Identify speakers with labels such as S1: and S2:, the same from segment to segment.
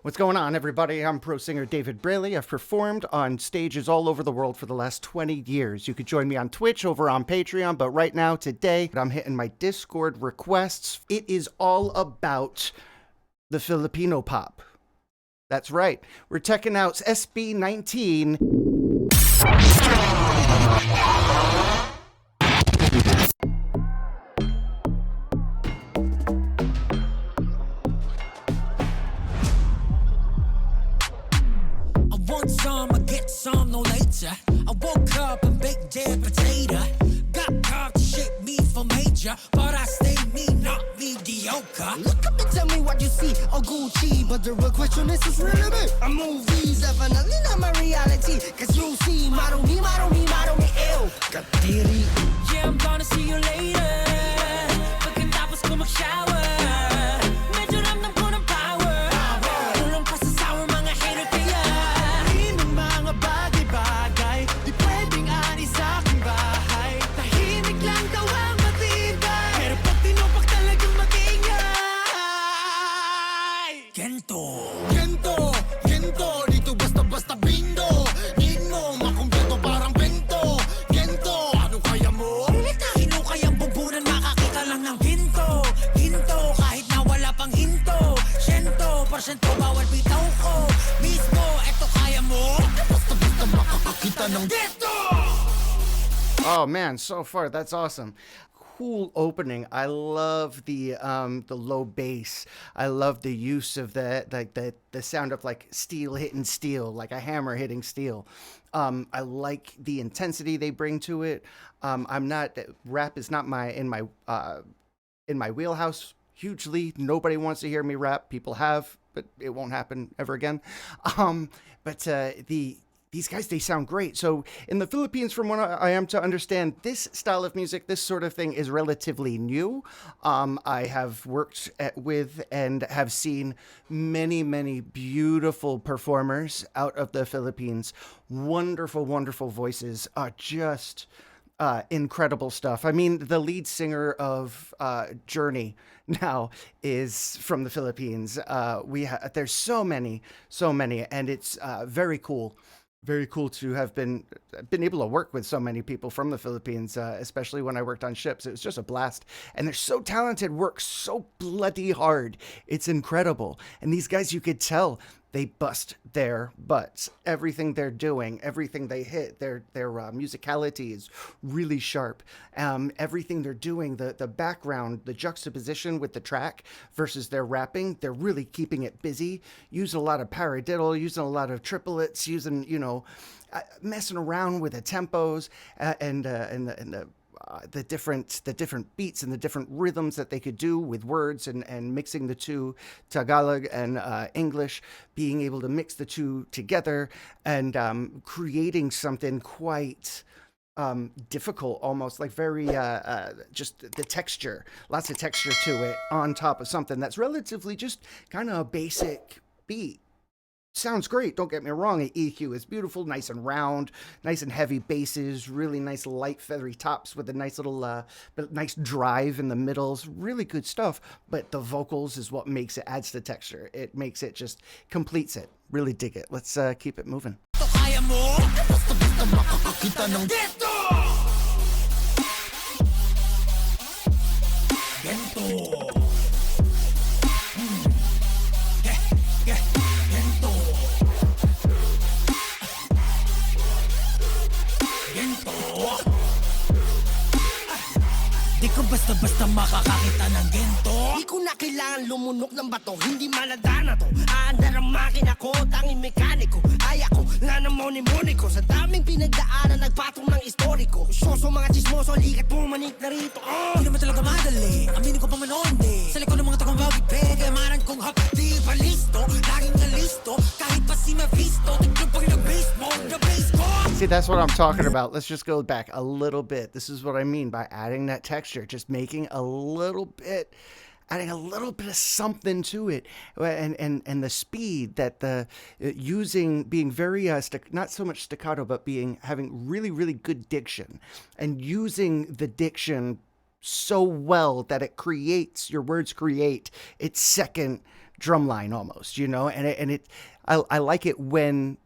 S1: What's going on, everybody? I'm pro singer David Brailey. I've performed on stages all over the world for the last 20 years. You could join me on Twitch, over on Patreon, but right now, today, I'm hitting my Discord requests. It is all about the Filipino pop. That's right. We're checking out SB-19.
S2: Some, I get some, no later. I woke up and baked dead potato. Got caught to shit me for major, but I stay me, not mediocre.
S3: Look up and tell me what you see, oh Gucci. But the real question is really me. A movie's definitely not my reality. Cause you see, model me, ew. Katiri.
S2: Yeah, I'm gonna see you later. Pagkatapos ko mag-shower. Medyo ramdam ko ng power. Tulong pa sa sour mga hater kaya.
S3: Mga bagay-bagay, di pwedeng ani sa aking bahay. Tahimik lang daw ang matibay, pero pag tinupak talagang matingay.
S2: Gento.
S3: Dito basta-basta bindo. Need mo, makumpleto parang bento. Gento, ano kaya mo?
S2: Hinukayang bubunan, makakita lang ng ginto. Kahit na wala pang hinto. Gento, porsyento, bawal bitaw ko. Mismo, eto kaya mo.
S3: Basta-basta makakakita ng gento.
S1: Oh man, so far that's awesome. Cool opening. I love the low bass. I love the use of the sound of like steel hitting steel, like a hammer hitting steel. I like the intensity they bring to it. Rap is not in my wheelhouse hugely. Nobody wants to hear me rap. People have, but it won't happen ever again. These guys, they sound great. So in the Philippines, from what I am to understand, this style of music, this sort of thing is relatively new. I have worked with and have seen many, many beautiful performers out of the Philippines. Wonderful, wonderful voices. Just incredible stuff. I mean, the lead singer of Journey now is from the Philippines. There's so many, and it's very cool. Very cool to have been able to work with so many people from the Philippines, especially when I worked on ships. It was just a blast. And they're so talented, work so bloody hard. It's incredible. And these guys, you could tell they bust their butts. Everything they're doing, everything they hit, their musicality is really sharp. Everything they're doing, the background, the juxtaposition with the track versus their rapping, they're really keeping it busy. Using a lot of paradiddle, using a lot of triplets, using, messing around with the tempos and the different beats and the different rhythms that they could do with words and mixing the two, Tagalog and English, being able to mix the two together and creating something quite difficult, almost like very just the texture, lots of texture to it on top of something that's relatively just kind of a basic beat. Sounds great, don't get me wrong. The EQ is beautiful, nice and round, nice and heavy basses, really nice light feathery tops with a nice little nice drive in the middles. Really good stuff, but the vocals is what makes it, adds the texture. It makes it, just completes it. Really dig it. Let's keep it moving.
S2: Di ko basta-basta makakakita ng gento.
S3: Di ko na kailangan lumunok ng bato, hindi maladana to. Aandar ang makina ko, tanging mekaniko. Ay ako, nga ng moni-moni ko. Sa daming pinagdaanan, nagpatong ng istoriko. Soso mga chismoso, likat pumanik na rito.
S2: Di naman talaga madali, aminin ko pa man onde. Sa likod ng mga takong bagay, pegamaran kong hap. Di pa listo, laging na listo. Kahit pa si Mephisto, tignan pag na-base mo, na-base ko.
S1: See, that's what I'm talking about. Let's just go back a little bit. This is what I mean by adding that texture, just making a little bit, adding a little bit of something to it, and the speed that the being very not so much staccato, but having really good diction, and using the diction so well that it creates, your words create its second drum line almost, I like it when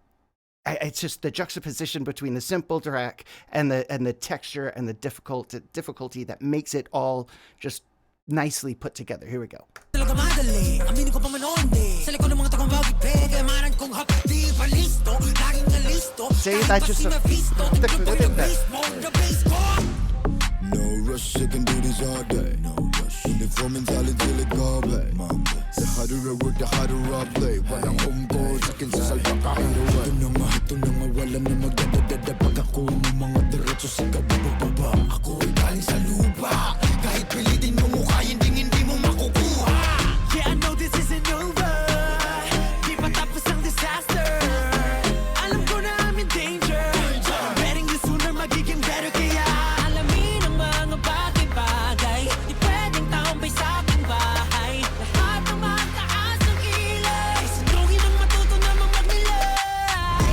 S1: it's just the juxtaposition between the simple track and the texture and the difficulty that makes it all just nicely put together. Here we go. See, that's just
S4: no rush, I can do this all day. No rush. Uniform mentality till it go back. The harder I work, the harder I play. Walang home goals, akin sa salba kahit away. Ito na nga, walang na magdadadada. Pag ako ng mga diretso, sigaw bababa. Ako ay galing sa lupa. Kahit pilitin mo mukha, hindi mo makukuha.
S2: Yeah, I know this isn't over. Di pa tapos ang disaster. Alam ko na I'm in danger. Betting you sooner magiging better kaya alamin ang mga bagay-bagay. Di pwedeng tambay sa aking bahay. Lahat ng mataas ang kilay. Sanungin ang matuto namang magnilay.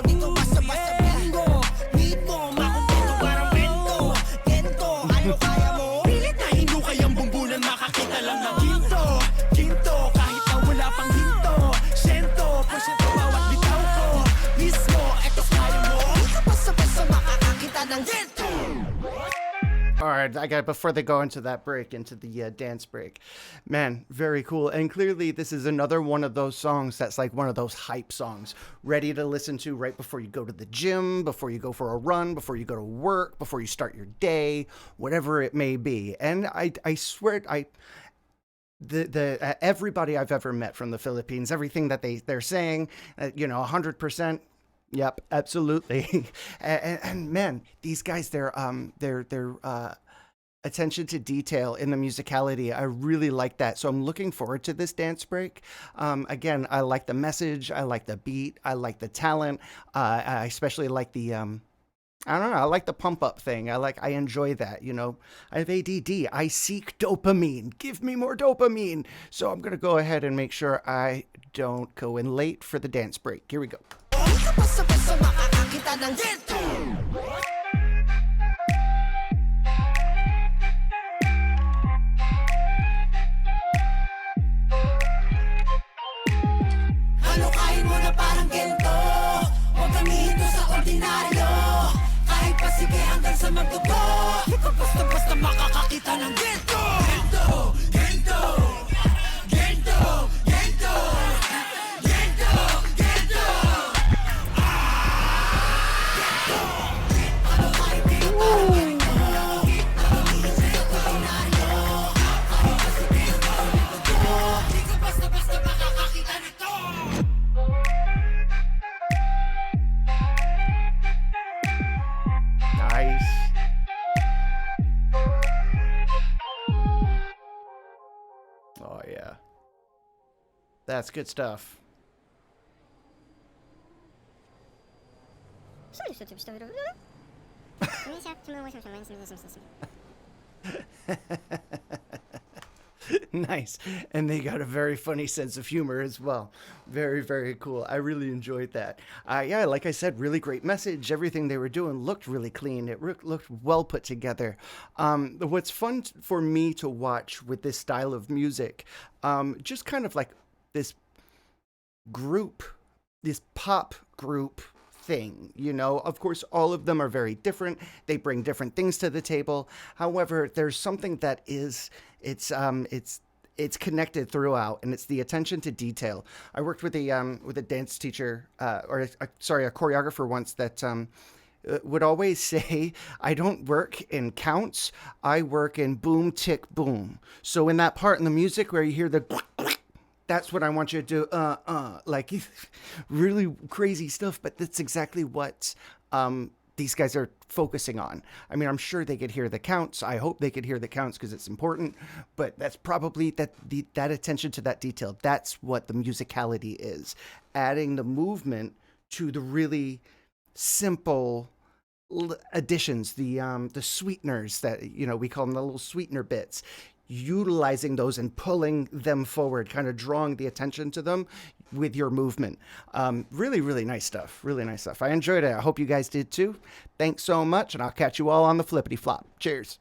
S3: Dito basta-basta bingo. Need mo, makumpleto parang bento. Gento, ano kaya mo?
S2: Pilit na hindu kayang bumbunan, makakita lang ng ginto, kahit na wala pang hinto. Gento, porsyento bawat bitaw ko. Mismo, eto kaya mo.
S3: Dito basta-basta makakakita ng gento.
S1: All right, before they go into that break, into the dance break, man, very cool. And clearly, this is another one of those songs that's like one of those hype songs, ready to listen to right before you go to the gym, before you go for a run, before you go to work, before you start your day, whatever it may be. And I swear, everybody I've ever met from the Philippines, everything that they're saying, 100%. Yep, absolutely. and man, these guys, their attention to detail in the musicality, I really like that. So I'm looking forward to this dance break. Again, I like the message, I like the beat, I like the talent. I especially like the I don't know, I like the pump up thing. I enjoy that, I have ADD. I seek dopamine. Give me more dopamine. So I'm going to go ahead and make sure I don't go in late for the dance break. Here we go.
S3: Dito basta-basta makakakita ng gento.
S2: Ano kain mo na parang gento? Huwag kang hihinto sa ordinaryo. Kahit pa sige hanggang sa magdugo. Dito basta-basta makakakita ng gento. Gento, gento, gento, gento, gento, gento. Ano kain mo na parang gento? Huwag kang hihinto sa ordinaryo. Kahit pa sige hanggang sa magdugo. Dito basta-basta makakakita nito.
S1: Nice. Oh, yeah. That's good stuff. Nice. And they got a very funny sense of humor as well. Very, very cool. I really enjoyed that. Yeah, like I said, really great message. Everything they were doing looked really clean. It looked well put together. What's fun for me to watch with this style of music, just kind of like this group, this pop group thing, of course, all of them are very different. They bring different things to the table. However, there's something that it's connected throughout, and it's the attention to detail. I worked with a dance teacher, a choreographer once that would always say, I don't work in counts, I work in boom, tick, boom. So in that part in the music where you hear the that's what I want you to do, like really crazy stuff, but that's exactly what these guys are focusing on. I mean, I'm sure they could hear the counts. I hope they could hear the counts because it's important, but that's probably that attention to that detail. That's what the musicality is. Adding the movement to the really simple additions, the sweeteners that, we call them the little sweetener bits. Utilizing those and pulling them forward, kind of drawing the attention to them with your movement. Really, really nice stuff. Really nice stuff. I enjoyed it. I hope you guys did too. Thanks so much, and I'll catch you all on the flippity flop. Cheers.